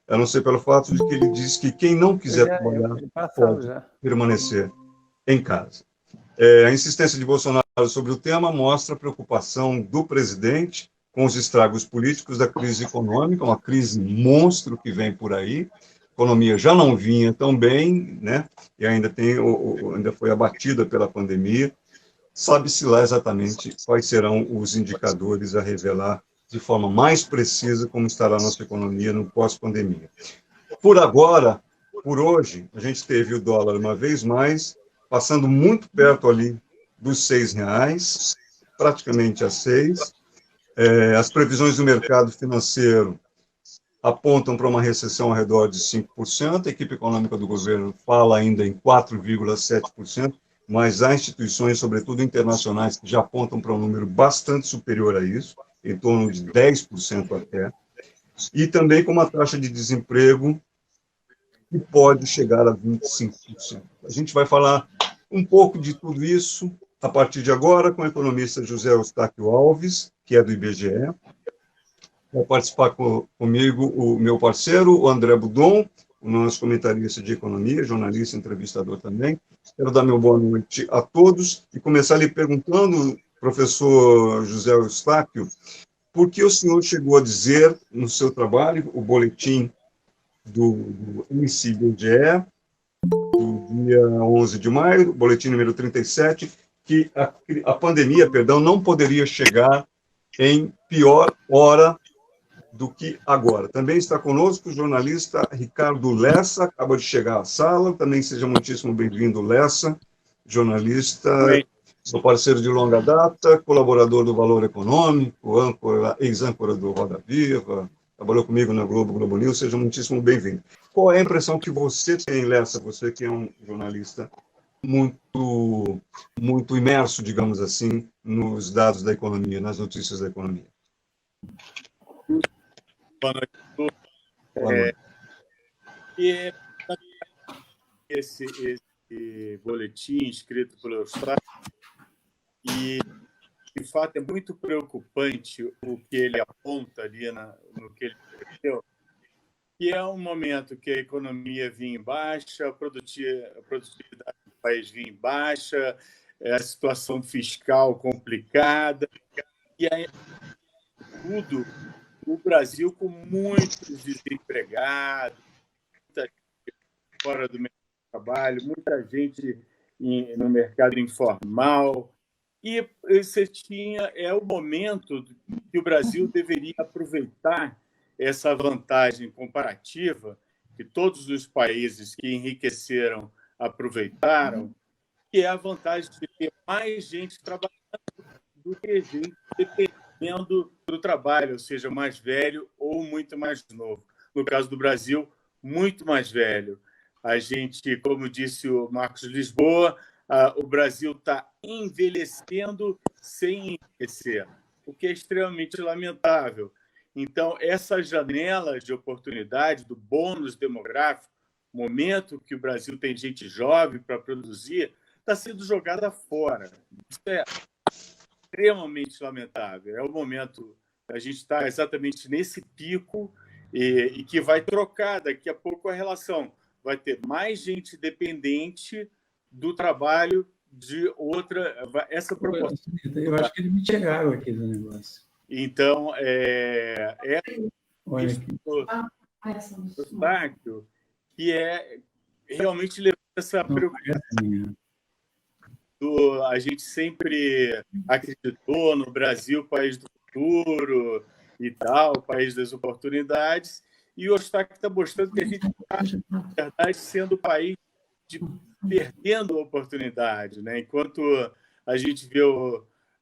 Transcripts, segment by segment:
a não ser pelo fato de que ele diz que quem não quiser trabalhar pode permanecer em casa. A insistência de Bolsonaro sobre o tema mostra a preocupação do presidente com os estragos políticos da crise econômica, uma crise monstro que vem por aí. A economia já não vinha tão bem, né? E ainda foi abatida pela pandemia. Sabe-se lá exatamente quais serão os indicadores a revelar de forma mais precisa como estará a nossa economia no pós-pandemia. Por agora, por hoje, a gente teve o dólar uma vez mais, passando muito perto ali dos R$6, praticamente a 6. As previsões do mercado financeiro apontam para uma recessão ao redor de 5%, a equipe econômica do governo fala ainda em 4,7%, mas há instituições, sobretudo internacionais, que já apontam para um número bastante superior a isso, em torno de 10% até, e também com uma taxa de desemprego que pode chegar a 25%. A gente vai falar um pouco de tudo isso a partir de agora com o economista José Eustáquio Alves, que é do IBGE. Vai participar comigo o meu parceiro, o André Budon, o nosso comentarista de economia, jornalista, entrevistador também. Quero dar meu boa noite a todos e começar lhe perguntando, professor José Eustáquio, por que o senhor chegou a dizer no seu trabalho, o boletim do INSI-IBGE, do dia 11 de maio, boletim número 37, que a pandemia, não poderia chegar em pior hora do que agora. Também está conosco o jornalista Ricardo Lessa, acaba de chegar à sala. Também seja muitíssimo bem-vindo, Lessa, jornalista, meu parceiro de longa data, colaborador do Valor Econômico, ex-âncora do Roda Viva, trabalhou comigo na Globo News, seja muitíssimo bem-vindo. Qual é a impressão que você tem, Lessa, você que é um jornalista muito imerso, digamos assim, nos dados da economia, nas notícias da economia? Boa noite. Esse boletim escrito pelo Eustáquio, e de fato é muito preocupante o que ele aponta ali no que ele escreveu, que é um momento que a economia vinha em baixa, a produtividade do país vinha em baixa, a situação fiscal complicada, e aí tudo, o Brasil com muitos desempregados, muita gente fora do mercado de trabalho, muita gente no mercado informal, e é o momento que o Brasil deveria aproveitar essa vantagem comparativa que todos os países que enriqueceram aproveitaram, que é a vantagem de ter mais gente trabalhando do que gente dependendo do trabalho, ou seja, mais velho ou muito mais novo. No caso do Brasil, muito mais velho. A gente, como disse o Marcos Lisboa, o Brasil está envelhecendo sem envelhecer, o que é extremamente lamentável. Então, essa janela de oportunidade do bônus demográfico, momento que o Brasil tem gente jovem para produzir, está sendo jogada fora. Isso é extremamente lamentável. É o momento que a gente está exatamente nesse pico e que vai trocar daqui a pouco a relação. Vai ter mais gente dependente do trabalho de outra... Essa proporção... Eu acho que eles me tiraram aqui do negócio. Então, isso do Eustáquio, que é realmente levar essa preocupação. A gente sempre acreditou no Brasil, país do futuro e tal, país das oportunidades, e o Eustáquio está mostrando que a gente está, na verdade, sendo o país perdendo a oportunidade, né? Enquanto a gente vê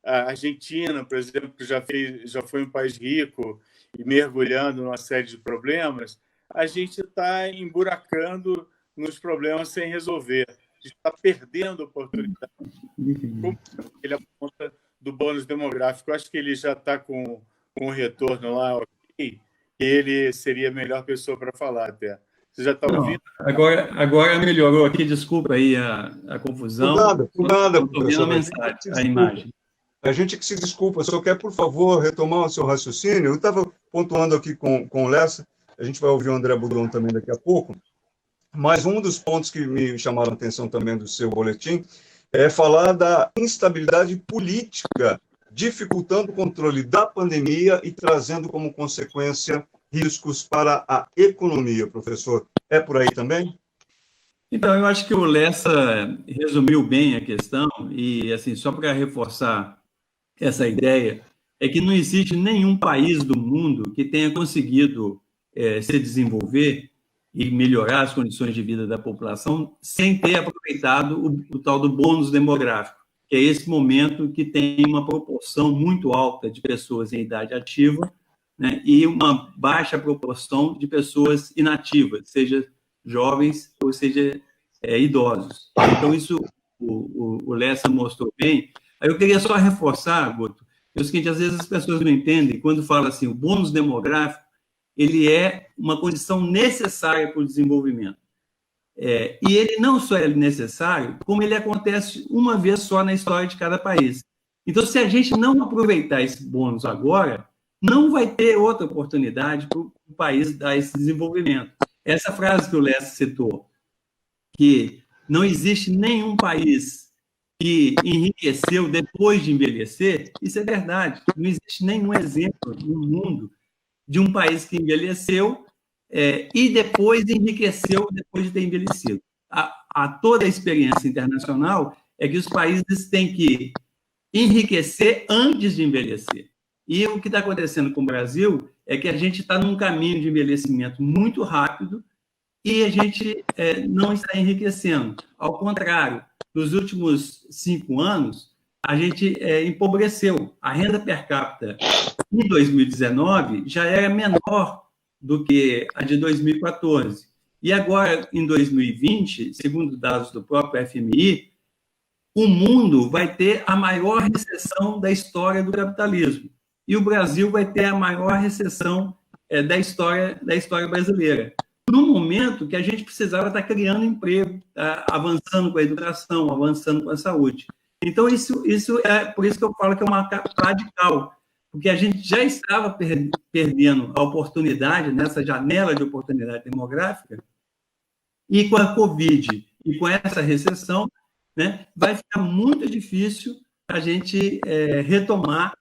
a Argentina, por exemplo, que já foi um país rico e mergulhando numa série de problemas, a gente está emburacando nos problemas sem resolver. A gente está perdendo a oportunidade. Como ele aponta do bônus demográfico, eu acho que ele já está com o retorno lá, ok, ele seria a melhor pessoa para falar até. Você já está ouvindo? Agora melhorou aqui, desculpa aí a confusão. Por nada, estou vendo a mensagem, a imagem. A gente que se desculpa, só quer, por favor, retomar o seu raciocínio. Eu estava pontuando aqui com o Lessa, a gente vai ouvir o André Budon também daqui a pouco, mas um dos pontos que me chamaram a atenção também do seu boletim é falar da instabilidade política, dificultando o controle da pandemia e trazendo como consequência riscos para a economia, professor. É por aí também? Então, eu acho que o Lessa resumiu bem a questão e, assim, só para reforçar essa ideia, é que não existe nenhum país do mundo que tenha conseguido se desenvolver e melhorar as condições de vida da população sem ter aproveitado o tal do bônus demográfico, que é esse momento que tem uma proporção muito alta de pessoas em idade ativa, né, e uma baixa proporção de pessoas inativas, seja jovens ou seja idosos. Então, isso o Lessa mostrou bem. Aí eu queria só reforçar, Guto, é o seguinte, às vezes as pessoas não entendem, quando fala assim, o bônus demográfico, ele é uma condição necessária para o desenvolvimento. E ele não só é necessário, como ele acontece uma vez só na história de cada país. Então, se a gente não aproveitar esse bônus agora, não vai ter outra oportunidade para o país dar esse desenvolvimento. Essa frase que o Lessa citou, que não existe nenhum país que enriqueceu depois de envelhecer, isso é verdade. Não existe nenhum exemplo no mundo de um país que envelheceu e depois enriqueceu depois de ter envelhecido. Toda a experiência internacional é que os países têm que enriquecer antes de envelhecer. E o que está acontecendo com o Brasil é que a gente está num caminho de envelhecimento muito rápido e a gente não está enriquecendo. Ao contrário, nos últimos 5 anos, a gente empobreceu. A renda per capita em 2019 já era menor do que a de 2014. E agora, em 2020, segundo dados do próprio FMI, o mundo vai ter a maior recessão da história do capitalismo. E o Brasil vai ter a maior recessão da história brasileira. No momento que a gente precisava estar criando emprego, avançando com a educação, avançando com a saúde. Então, isso é por isso que eu falo que é uma radical, porque a gente já estava perdendo a oportunidade, nessa janela de oportunidade demográfica, e com a Covid e com essa recessão, né, vai ficar muito difícil a gente retomar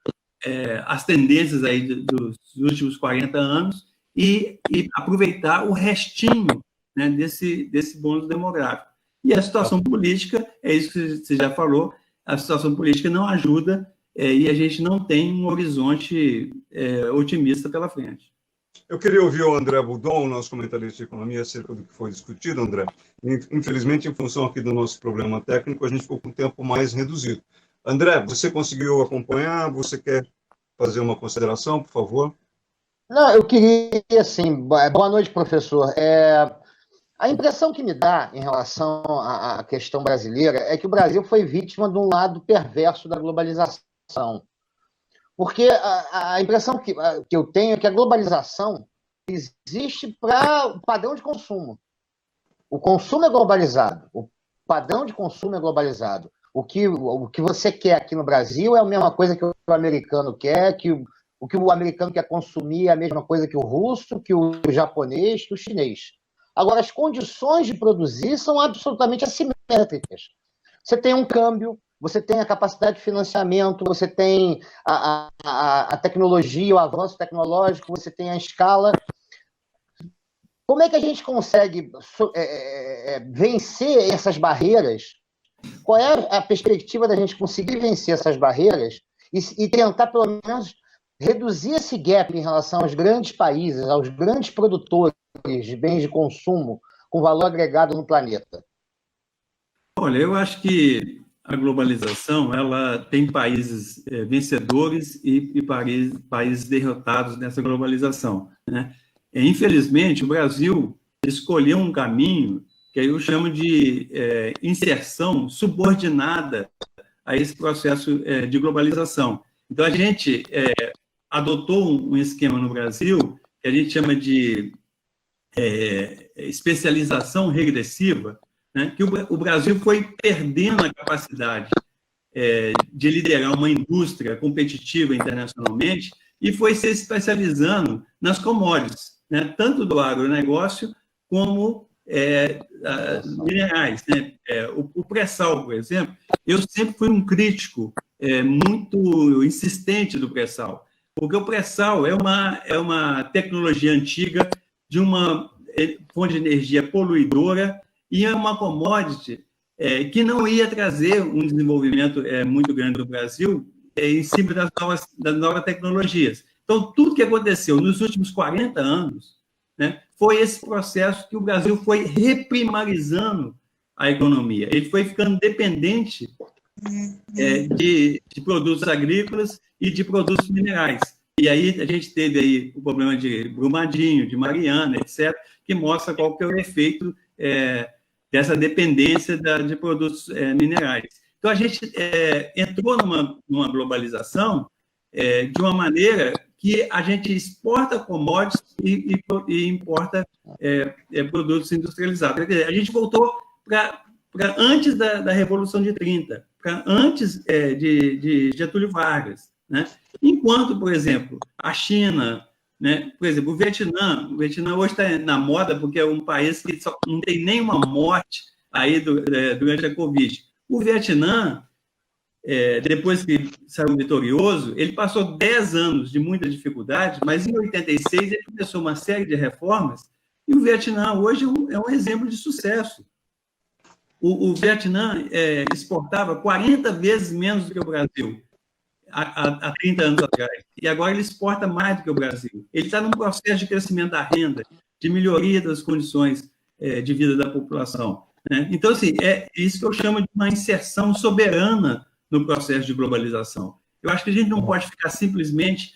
as tendências aí dos últimos 40 anos e aproveitar o restinho, né, desse bônus demográfico. E a situação política, é isso que você já falou, a situação política não ajuda e a gente não tem um horizonte otimista pela frente. Eu queria ouvir o André Budon, nosso comentarista de economia, acerca do que foi discutido, André. Infelizmente, em função aqui do nosso problema técnico, a gente ficou com o tempo mais reduzido. André, você conseguiu acompanhar? Você quer fazer uma consideração, por favor? Não, eu queria, assim, boa noite, professor. A impressão que me dá em relação à questão brasileira é que o Brasil foi vítima de um lado perverso da globalização. Porque a impressão que eu tenho é que a globalização existe para o padrão de consumo. O consumo é globalizado, o padrão de consumo é globalizado. O que você quer aqui no Brasil é a mesma coisa que o americano quer, o que o americano quer consumir é a mesma coisa que o russo, que o japonês, que o chinês. Agora, as condições de produzir são absolutamente assimétricas. Você tem um câmbio, você tem a capacidade de financiamento, você tem a tecnologia, o avanço tecnológico, você tem a escala. Como é que a gente consegue vencer essas barreiras? Qual é a perspectiva da gente conseguir vencer essas barreiras e tentar, pelo menos, reduzir esse gap em relação aos grandes países, aos grandes produtores de bens de consumo com valor agregado no planeta? Olha, eu acho que a globalização ela tem países vencedores e países derrotados nessa globalização, né? Infelizmente, o Brasil escolheu um caminho que eu chamo de inserção subordinada a esse processo de globalização. Então, a gente adotou um esquema no Brasil que a gente chama de especialização regressiva, né, que o Brasil foi perdendo a capacidade de liderar uma indústria competitiva internacionalmente e foi se especializando nas commodities. né, tanto do agronegócio como minerais, né? O pré-sal, por exemplo, eu sempre fui um crítico muito insistente do pré-sal, porque o pré-sal é uma tecnologia antiga de uma fonte de energia poluidora e é uma commodity que não ia trazer um desenvolvimento muito grande no Brasil em cima das novas tecnologias. Então, tudo que aconteceu nos últimos 40 anos, né, foi esse processo que o Brasil foi reprimarizando a economia. Ele foi ficando dependente de produtos agrícolas e de produtos minerais. E aí a gente teve aí o problema de Brumadinho, de Mariana, etc., que mostra qual que é o efeito dessa dependência de produtos minerais. Então, a gente entrou numa globalização de uma maneira que a gente exporta commodities e importa produtos industrializados. Quer dizer, a gente voltou para antes da Revolução de 30, para antes de Getúlio Vargas, né? Enquanto, por exemplo, a China, né? Por exemplo, o Vietnã hoje está na moda porque é um país que não tem nenhuma morte aí durante a Covid. O Vietnã, depois que saiu vitorioso, ele passou 10 anos de muita dificuldade, mas em 86 ele começou uma série de reformas e o Vietnã hoje é um exemplo de sucesso. O Vietnã exportava 40 vezes menos do que o Brasil há 30 anos atrás, e agora ele exporta mais do que o Brasil. Ele está num processo de crescimento da renda, de melhoria das condições de vida da população, né? Então, assim, é isso que eu chamo de uma inserção soberana no processo de globalização. Eu acho que a gente não pode ficar simplesmente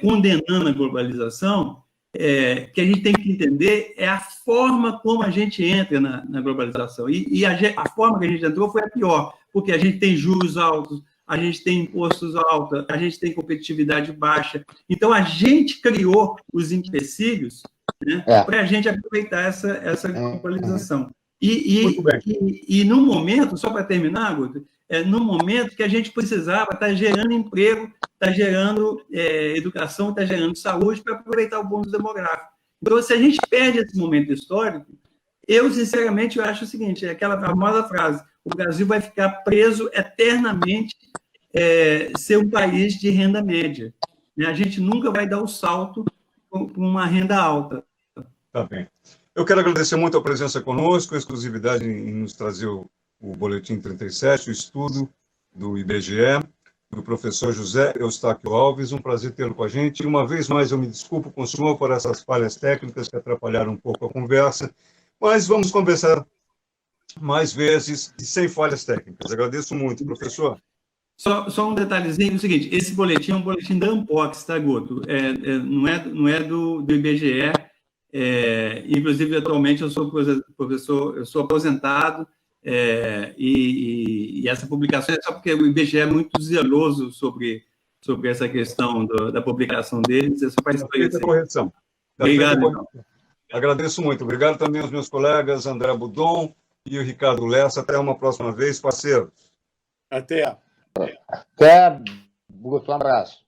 condenando a globalização, que a gente tem que entender a forma como a gente entra na globalização. E a forma que a gente entrou foi a pior, porque a gente tem juros altos, a gente tem impostos altos, a gente tem competitividade baixa. Então, a gente criou os empecilhos, né, para a gente aproveitar essa globalização. E no momento, só para terminar, Guto, no momento que a gente precisava estar gerando emprego, estar gerando educação, estar gerando saúde para aproveitar o bônus demográfico. Então, se a gente perde esse momento histórico, eu, sinceramente, eu acho o seguinte, aquela famosa frase, o Brasil vai ficar preso eternamente ser um país de renda média. A gente nunca vai dar o salto para uma renda alta. Tá bem. Eu quero agradecer muito a presença conosco, a exclusividade em nos trazer o Boletim 37, o estudo do IBGE, do professor José Eustáquio Alves. Um prazer tê-lo com a gente. E uma vez mais eu me desculpo com o senhor por essas falhas técnicas que atrapalharam um pouco a conversa, mas vamos conversar mais vezes e sem falhas técnicas. Agradeço muito, professor. Só um detalhezinho, é o seguinte, esse boletim é um boletim da Anpox, tá, Guto? Não é do IBGE, inclusive, atualmente, eu sou professor, eu sou aposentado, e essa publicação é só porque o IBGE é muito zeloso sobre essa questão da publicação deles, é só para esclarecer. Correção. Obrigado. Agradeço muito. Obrigado também aos meus colegas André Budon e o Ricardo Lessa. Até uma próxima vez, parceiros. Até. Até, Guto, um abraço.